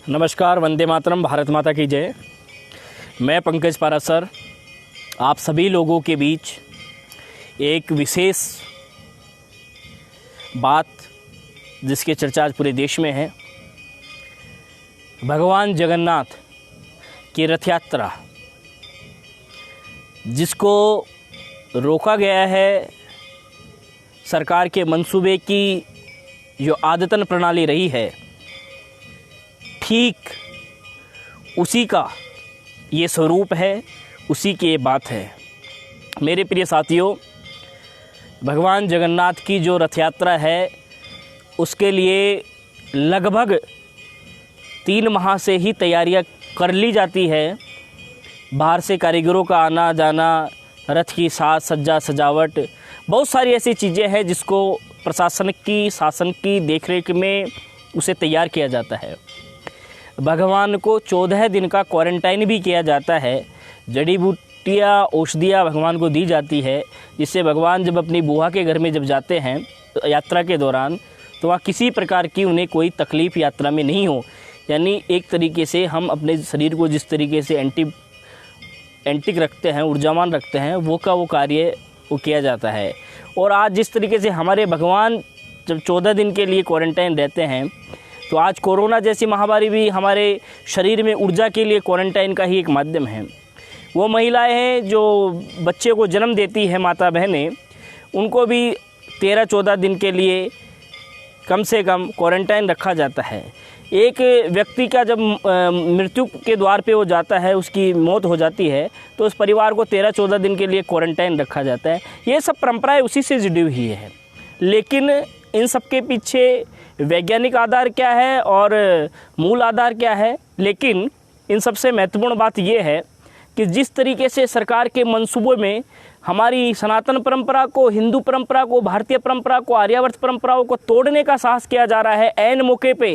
नमस्कार, वंदे मातरम, भारत माता की जय। मैं पंकज पारासर आप सभी लोगों के बीच एक विशेष बात जिसकी चर्चा आज पूरे देश में है, भगवान जगन्नाथ की रथ यात्रा जिसको रोका गया है सरकार के मंसूबे की जो आदतन प्रणाली रही है, ठीक उसी का ये स्वरूप है, उसी की ये बात है। मेरे प्रिय साथियों, भगवान जगन्नाथ की जो रथ यात्रा है उसके लिए लगभग 3 माह से ही तैयारियां कर ली जाती है। बाहर से कारीगरों का आना जाना, रथ की साज सज्जा सजावट, बहुत सारी ऐसी चीज़ें हैं जिसको प्रशासन की शासन की देखरेख में उसे तैयार किया जाता है। भगवान को 14 दिन का क्वारंटाइन भी किया जाता है। जड़ी बूटियाँ औषधियाँ भगवान को दी जाती है, जिससे भगवान जब अपनी बुआ के घर में जब जाते हैं यात्रा के दौरान, तो वहाँ किसी प्रकार की उन्हें कोई तकलीफ़ यात्रा में नहीं हो। यानी एक तरीके से हम अपने शरीर को जिस तरीके से एंटिक रखते हैं, ऊर्जावान रखते हैं, वो कार्य वो किया जाता है। और आज जिस तरीके से हमारे भगवान जब 14 दिन के लिए क्वारंटाइन रहते हैं, तो आज कोरोना जैसी महामारी भी हमारे शरीर में ऊर्जा के लिए क्वारंटाइन का ही एक माध्यम है। वो महिलाएं हैं जो बच्चे को जन्म देती है, माता बहनें, उनको भी 13-14 दिन के लिए कम से कम क्वारंटाइन रखा जाता है। एक व्यक्ति का जब मृत्यु के द्वार पे वो जाता है, उसकी मौत हो जाती है, तो उस परिवार को 13-14 दिन के लिए क्वारंटाइन रखा जाता है। ये सब परंपराएं उसी से जुड़ी हुई है। लेकिन इन सब के पीछे वैज्ञानिक आधार क्या है और मूल आधार क्या है? लेकिन इन सबसे महत्वपूर्ण बात ये है कि जिस तरीके से सरकार के मंसूबों में हमारी सनातन परंपरा को, हिंदू परंपरा को, भारतीय परंपरा को, आर्यावर्त परंपराओं को तोड़ने का साहस किया जा रहा है ऐन मौके पे,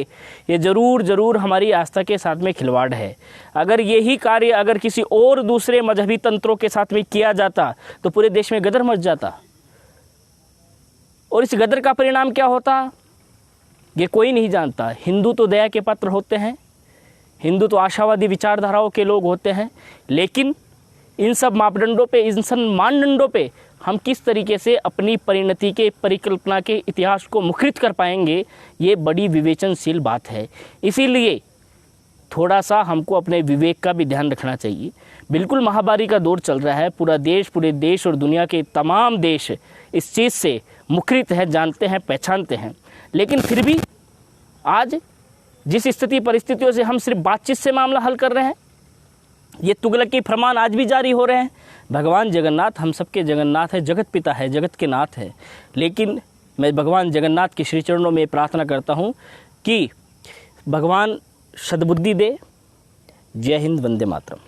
ये ज़रूर हमारी आस्था के साथ में खिलवाड़ है। अगर यही कार्य अगर किसी और दूसरे मजहबी तंत्रों के साथ में किया जाता तो पूरे देश में गदर मच जाता। और इस गदर का परिणाम क्या होता ये कोई नहीं जानता। हिंदू तो दया के पात्र होते हैं, हिंदू तो आशावादी विचारधाराओं के लोग होते हैं, लेकिन इन सब मापदंडों पे, इन सब मानदंडों पे हम किस तरीके से अपनी परिणति के, परिकल्पना के इतिहास को मुखरित कर पाएंगे, ये बड़ी विवेचनशील बात है। इसीलिए थोड़ा सा हमको अपने विवेक का भी ध्यान रखना चाहिए। बिल्कुल महामारी का दौर चल रहा है, पूरे देश और दुनिया के तमाम देश इस चीज़ से मुखरित है, जानते हैं, पहचानते हैं। लेकिन फिर भी आज जिस स्थिति परिस्थितियों से हम सिर्फ बातचीत से मामला हल कर रहे हैं, ये तुगलक की फरमान आज भी जारी हो रहे हैं। भगवान जगन्नाथ हम सबके जगन्नाथ है, जगत पिता है, जगत के नाथ है। लेकिन मैं भगवान जगन्नाथ के श्री चरणों में प्रार्थना करता हूँ कि भगवान सद्बुद्धि दे। जय हिंद, वंदे मातरम।